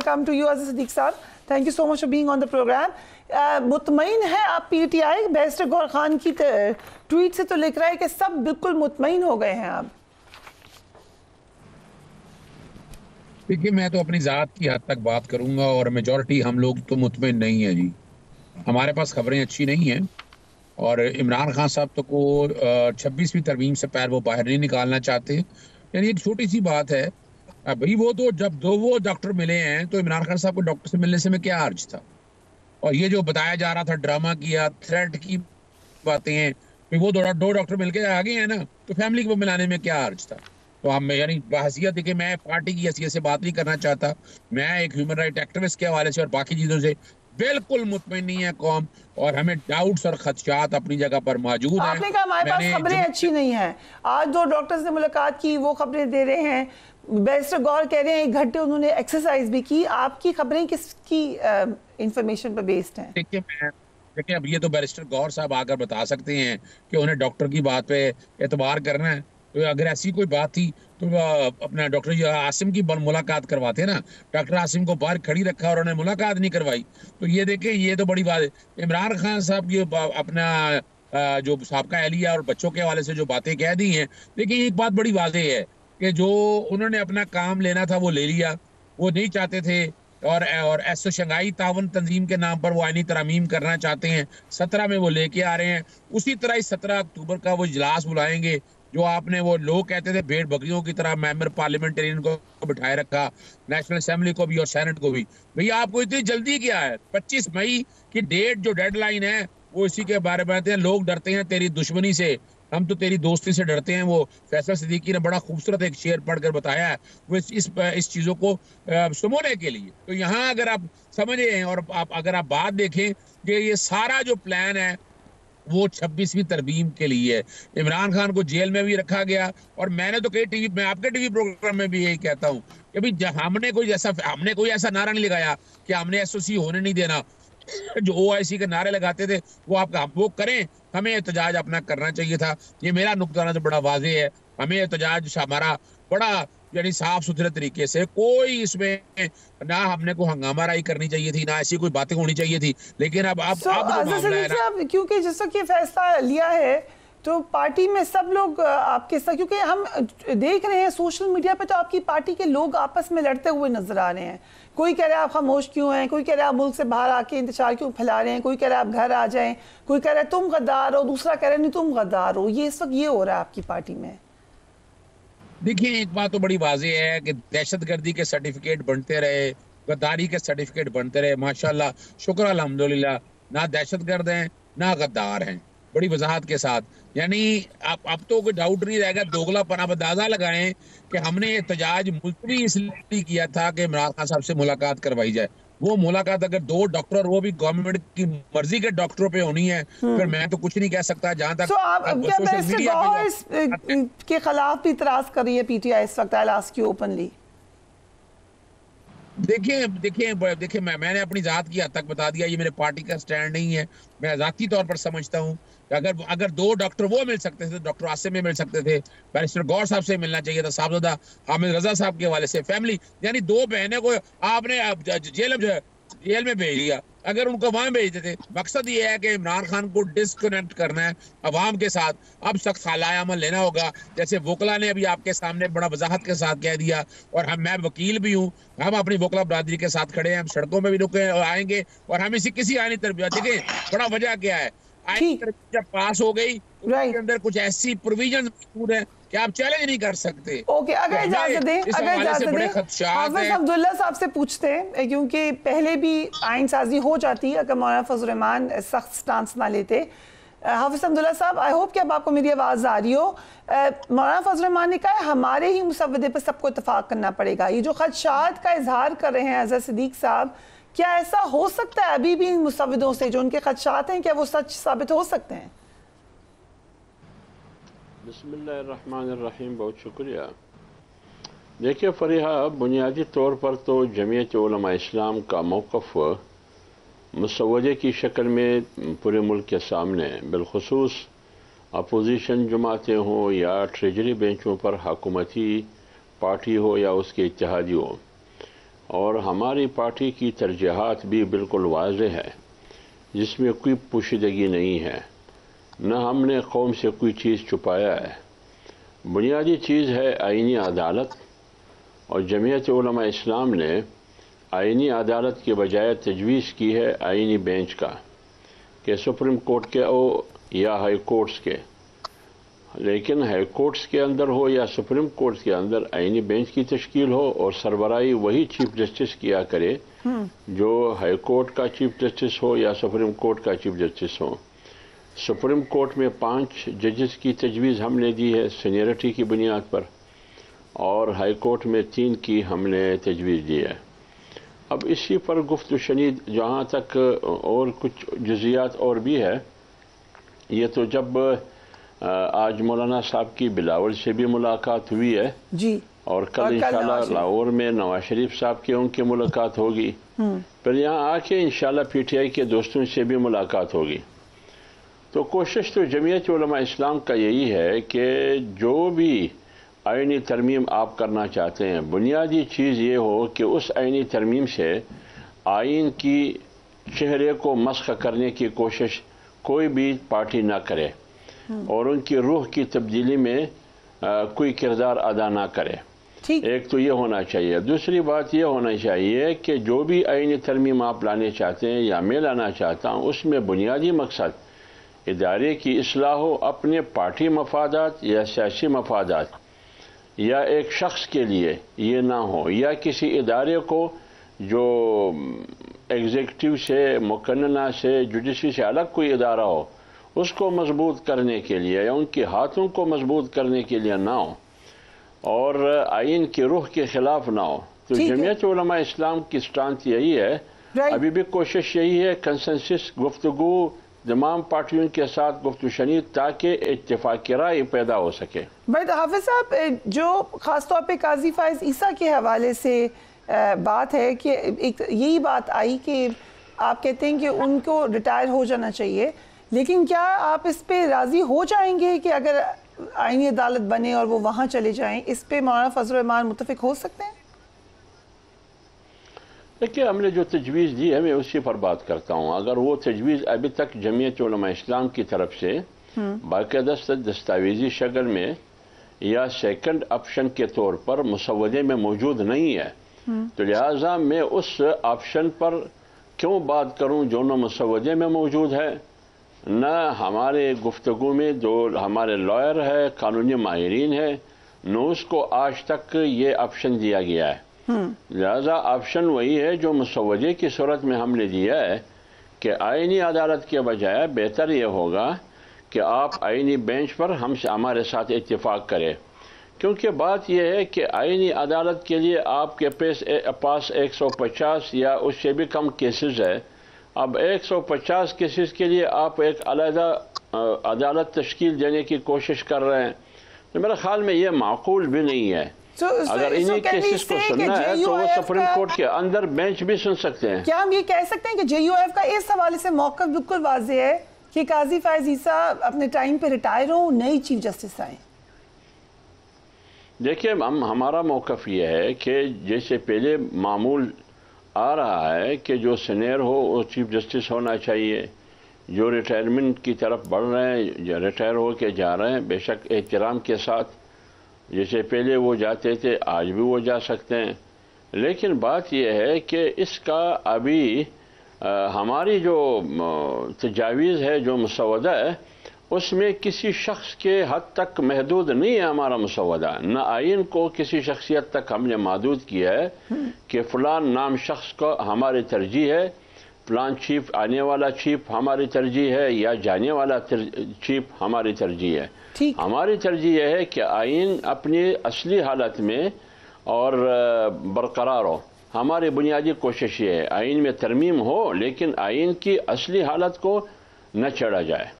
come to you Azhar Siddique साहब, thank you so much for being on the program. मुतमईन है आप PTI? Barrister Gauhar Khan की tweet से तो लिख रहा है कि सब बिल्कुल मुतमईन हो गए हैं आप। देखिए, मैं तो अपनी ज़ात की हद तक बात करूंगा और मेजॉरिटी हम लोग तो मुतमईन नहीं है जी। हमारे पास खबरें अच्छी नहीं हैं और इमरान खान साहब तो को 26वीं तरमीम से पैर वो बाहर नहीं निकालना चाहते। यानी एक छोटी सी बात है भाई, वो तो जब दो वो डॉक्टर मिले हैं तो इमरान खान साहब को डॉक्टर से मिलने से में क्या हर्ज था। और ये जो बताया जा रहा था, ड्रामा किया, थ्रेट की बातें हैं, वो दो डॉक्टर मिलके आ गए हैं ना, तो फैमिली को मिलाने में क्या हर्ज था। तो हम यानी बहसियत देखिए, मैं पार्टी की हैसियत से बात नहीं करना चाहता, मैं एक ह्यूमन राइट एक्टिविस्ट के हवाले से और बाकी चीज़ों से बिल्कुल मुतमईन नहीं है कौम, और हमें डाउट्स और खदशात अपनी जगह पर मौजूद हैं। आपने कहा हमारे पास खबरें अच्छी नहीं हैं, आज 2 डॉक्टर्स ने मुलाकात की, वो खबरें दे रहे हैं, बैरिस्टर गौहर कह रहे हैं 1 घंटे उन्होंने एक्सरसाइज भी की। आपकी खबरें किसकी इंफॉर्मेशन पर बेस्ड हैं? देखिए अब ये तो बैरिस्टर गौहर साहब आकर बता सकते हैं कि उन्हें डॉक्टर की बात पे एतबार करना है। तो अगर ऐसी कोई बात थी तो अपना डॉक्टर आसिम की मुलाकात करवाते ना। डॉक्टर आसिम को बाहर खड़ी रखा और उन्हें मुलाकात नहीं करवाई, तो ये देखें, ये तो बड़ी बात है। इमरान खान साहब की अपना जो साबका एहलिया और बच्चों के हवाले से जो बातें कह दी हैं, देखिए एक बात बड़ी वाज़ेह है कि जो उन्होंने अपना काम लेना था वो ले लिया, वो नहीं चाहते थे। और एसओ शंघाई तावन तंजीम के नाम पर वो आईनी तरमीम करना चाहते हैं, 17 में वो लेके आ रहे हैं। उसी तरह 17 अक्टूबर का वो इजलास बुलाएंगे जो आपने, वो लोग कहते थे भेड़ बकरियों की तरह मेंबर पार्लियामेंटेरियन को बिठाए रखा, नेशनल असेंबली को भी और सेनेट को भी। भैया आपको इतनी जल्दी क्या है? 25 मई की डेट जो डेडलाइन है वो इसी के बारे में हैं। लोग डरते हैं तेरी दुश्मनी से, हम तो तेरी दोस्ती से डरते हैं। वो फैसल सिद्दीकी ने बड़ा खूबसूरत एक शेर पढ़कर बताया है, वो इस चीज़ों को समझने के लिए। तो यहाँ अगर आप समझे और अगर आप बात देखें कि ये सारा जो प्लान है वो 26वीं तरमीम के लिए है। इमरान खान को जेल में भी रखा गया, और मैंने तो कई टीवी में, आपके टीवी प्रोग्राम में भी यही कहता हूँ कि भाई हमने कोई ऐसा नारा नहीं लगाया कि हमने एसओसी होने नहीं देना। जो ओआईसी के नारे लगाते थे वो करें, हमें एहतजाज अपना करना चाहिए था। ये मेरा नुक्ता नज़र बड़ा वाज़ेह है, हमें एहतजाज हमारा बड़ा यानी साफ सुथरे तरीके से, कोई इसमें ना हमने को हंगामाराई करनी चाहिए थी, ना ऐसी कोई बातें होनी चाहिए थी। लेकिन अब क्योंकि जिस वक्त ये फैसला लिया है तो पार्टी में सब लोग आपके साथ, क्योंकि हम देख रहे हैं सोशल मीडिया पे तो आपकी पार्टी के लोग आपस में लड़ते हुए नजर आ रहे हैं। कोई कह रहा है आप खामोश क्यों हैं, कोई कह रहा है आप मुल्क से बाहर आके इंतशार क्यों फैला रहे हैं, कोई कह रहा है आप घर आ जाएं, कोई कह रहा है तुम गद्दार हो, दूसरा कह रहा है नहीं तुम गद्दार हो। ये इस वक्त ये हो रहा है आपकी पार्टी में। देखिए एक बात तो बड़ी वाज़ेह है कि दहशतगर्दी के सर्टिफिकेट बनते रहे, गद्दारी के सर्टिफिकेट बनते रहे। माशाल्लाह, शुक्र अल्हम्दुलिल्लाह, ना दहशतगर्द हैं ना गद्दार हैं, बड़ी वजाहत के साथ। यानी अब तो कोई डाउट नहीं रहेगा, दोगलापन। आप अंदाजा लगाएं कि हमने एहतजाज मुलतवी इसलिए किया था कि इमरान खान साहब से मुलाकात करवाई जाए। वो मुलाकात अगर 2 डॉक्टर और वो भी गवर्नमेंट की मर्जी के डॉक्टरों पे होनी है, फिर मैं तो कुछ नहीं कह सकता। जहां तक सोशल मीडिया के खिलाफ भी इतराज कर रही है पीटीआई इस वक्त, आई आस्क यू ओपनली। देखिए मैंने अपनी जात की हद तक बता दिया, ये मेरे पार्टी का स्टैंड नहीं है। मैं जाती तौर पर समझता हूँ कि अगर 2 डॉक्टर वो मिल सकते थे, डॉक्टर आसिम में मिल सकते थे, बैरिस्टर गौहर साहब से मिलना चाहिए था, साहबजादा हामिद रजा साहब के हवाले से, फैमिली यानी 2 बहनें को आपने जेल में भेज दिया। अगर उनको वहां भेजते थे, मकसद ये है कि इमरान खान को डिस्कनेक्ट करना है अवाम के साथ। अब सख्त खलाया अमल लेना होगा, जैसे वोकला ने अभी आपके सामने बड़ा वजाहत के साथ कह दिया। और मैं वकील भी हूँ, हम अपनी वोकला बरादरी के साथ खड़े हैं, हम सड़कों में भी रुके और आएंगे। और हम किसी आईनी तरबियत, देखिए बड़ा वजह क्या है, आईनी तरबियत जब पास हो गई उसके अंदर कुछ ऐसी प्रोविजन मौजूद है कि आप चैलेंज नहीं कर सकते। ओके, अगर इजाजत दें हाफिज अब्दुल्ला साहब से पूछते हैं, क्योंकि पहले भी आइन साजी हो जाती है अगर मौलाना फजल रहमान सख्त स्टांस ना लेते। हाफिज अब्दुल्ला साहब, आई होप कि अब आपको मेरी आवाज़ आ रही हो। मौलाना फजल रहमान ने कहा हमारे ही मुसव्वदे पर सबको इत्तफाक करना पड़ेगा। ये जो खदशात का इजहार कर रहे हैं अज़हर सिद्दीक साहब, क्या ऐसा हो सकता है अभी भी इन मुसव्वदों से जो उनके खदशात हैं, क्या वो सच साबित हो सकते हैं? बिस्मिल्लाहिर्रहमानिर्रहीम, बहुत शुक्रिया। देखिए फरीहा, बुनियादी तौर पर तो जमीयत उलमा इस्लाम का मौक़िफ़ मुसव्वदे की शक्ल में पूरे मुल्क के सामने, बिलखुसूस अपोजिशन जमातें हों या ट्रेजरी बेंचों पर हुकूमती पार्टी हो या उसके इत्तेहादी हो, اور ہماری پارٹی کی ترجیحات بھی بالکل واضح ہے، جس میں کوئی پوشیدگی نہیں ہے، نہ ہم نے قوم سے کوئی چیز چھپایا ہے۔ بنیادی چیز ہے آئینی عدالت، اور جمعیت علماء اسلام نے آئینی عدالت کے بجائے تجویز کی ہے آئینی بینچ کا، کہ سپریم کورٹ کے ہو یا ہائی کورٹس کے، لیکن ہائی کورٹس کے اندر ہو یا سپریم کورٹ کے اندر آئینی بینچ کی تشکیل ہو، اور سربراہی وہی چیف جسٹس کیا کرے جو ہائی کورٹ کا چیف جسٹس ہو یا سپریم کورٹ کا چیف جسٹس ہو۔ سپریم کورٹ میں 5 ججز کی تجویز ہم نے دی ہے سینئرٹی کی بنیاد پر، اور ہائی کورٹ میں 3 کی ہم نے تجویز دی ہے۔ اب اسی پر گفت و شنید جہاں تک اور کچھ جزیات اور بھی ہے، یہ تو جب آج مولانا صاحب کی بلاول سے بھی ملاقات ہوئی ہے جی، اور کل انشاءاللہ لاہور میں نواز شریف صاحب کے ان کی ملاقات ہوگی، پھر یہاں آ کے انشاءاللہ پی ٹی آئی کے دوستوں سے بھی ملاقات ہوگی۔ تو کوشش تو جمعیت علماء اسلام کا یہی ہے کہ جو بھی آئینی ترمیم آپ کرنا چاہتے ہیں، بنیادی چیز یہ ہو کہ اس آئینی ترمیم سے آئین کی چہرے کو مسخ کرنے کی کوشش کوئی بھی پارٹی نہ کرے، اور ان کی روح کی تبدیلی میں کوئی کردار ادا نہ کرے۔ ایک تو یہ ہونا چاہیے۔ دوسری بات یہ ہونا چاہیے کہ جو بھی آئینی ترمیم آپ لانے چاہتے ہیں یا میں لانا چاہتا ہوں، اس میں بنیادی مقصد ادارے کی اصلاح ہو، اپنے پارٹی مفادات یا سیاسی مفادات یا ایک شخص کے لیے یہ نہ ہو، یا کسی ادارے کو جو ایگزیکٹو سے، مقننہ سے، جوڈیشری سے الگ کوئی ادارہ ہو، اس کو مضبوط کرنے کے لیے یا ان کے ہاتھوں کو مضبوط کرنے کے لیے نہ ہو، اور آئین کی روح کے خلاف نہ ہو۔ تو جمعیت علماء اسلام کی سٹانس یہی ہے، ابھی بھی کوشش یہی ہے، کنسنسس، گفتگو تمام پارٹیوں کے ساتھ گفت و شنید، تاکہ اتفاق رائے پیدا ہو سکے۔ بٹ حافظ صاحب، جو خاص طور پہ قاضی فائز عیسیٰ کے حوالے سے بات ہے کہ ایک یہی بات آئی کہ آپ کہتے ہیں کہ ان کو ریٹائر ہو جانا چاہیے، لیکن کیا آپ اس پہ راضی ہو جائیں گے کہ اگر آئینی عدالت بنے اور وہ وہاں چلے جائیں؟ اس پہ مولانا فضل الرحمان متفق ہو سکتے ہیں؟ دیکھیے، ہم نے جو تجویز دی ہے میں اسی پر بات کرتا ہوں۔ اگر وہ تجویز ابھی تک جمعیت علماء اسلام کی طرف سے باقاعدہ دستاویزی شکل میں یا سیکنڈ آپشن کے طور پر مسودے میں موجود نہیں ہے، تو لہٰذا میں اس آپشن پر کیوں بات کروں جو نہ مسودے میں موجود ہے، نہ ہمارے گفتگو میں جو ہمارے لائر ہے، قانونی ماہرین ہے، نہ اس کو آج تک یہ آپشن دیا گیا ہے۔ لہذا آپشن وہی ہے جو مسودے کی صورت میں ہم نے دیا ہے، کہ آئینی عدالت کے بجائے بہتر یہ ہوگا کہ آپ آئینی بینچ پر ہمارے ساتھ اتفاق کریں، کیونکہ بات یہ ہے کہ آئینی عدالت کے لیے آپ کے پاس 150 یا اس سے بھی کم کیسز ہے۔ اب 150 کیسز کے لیے آپ ایک علیحدہ عدالت تشکیل دینے کی کوشش کر رہے ہیں، تو میرے خیال میں یہ معقول بھی نہیں ہے۔ اگر انہی کیسز کو سننا ہے تو وہ سپریم کورٹ کے اندر بینچ بھی سن سکتے ہیں۔ کیا ہم یہ کہہ سکتے ہیں کہ جے یو ایف کا اس حوالے سے موقف بالکل واضح ہے کہ قاضی فائز عیسیٰ اپنے ٹائم پہ ریٹائر ہوں، نئی چیف جسٹس آئیں؟ دیکھیں، ہمارا موقف یہ ہے کہ جیسے پہلے معمول آ رہا ہے کہ جو سینئر ہو وہ چیف جسٹس ہونا چاہیے، جو ریٹائرمنٹ کی طرف بڑھ رہے ہیں، ریٹائر ہو کے جا رہے ہیں، بے شک احترام کے ساتھ، جیسے پہلے وہ جاتے تھے آج بھی وہ جا سکتے ہیں، لیکن بات یہ ہے کہ اس کا ابھی ہماری جو تجاویز ہے، جو مسودہ ہے، اس میں کسی شخص کے حد تک محدود نہیں ہے ہمارا مسودہ، نہ آئین کو کسی شخصیت تک ہم نے محدود کیا ہے کہ فلان نام شخص کو ہماری ترجیح ہے، فلان چیف، آنے والا چیف ہماری ترجیح ہے، یا جانے والا چیف ہماری ترجیح ہے۔ ہماری ترجیح یہ ہے کہ آئین اپنی اصلی حالت میں اور برقرار ہو۔ ہماری بنیادی کوشش یہ ہے آئین میں ترمیم ہو، لیکن آئین کی اصلی حالت کو نہ چھیڑا جائے۔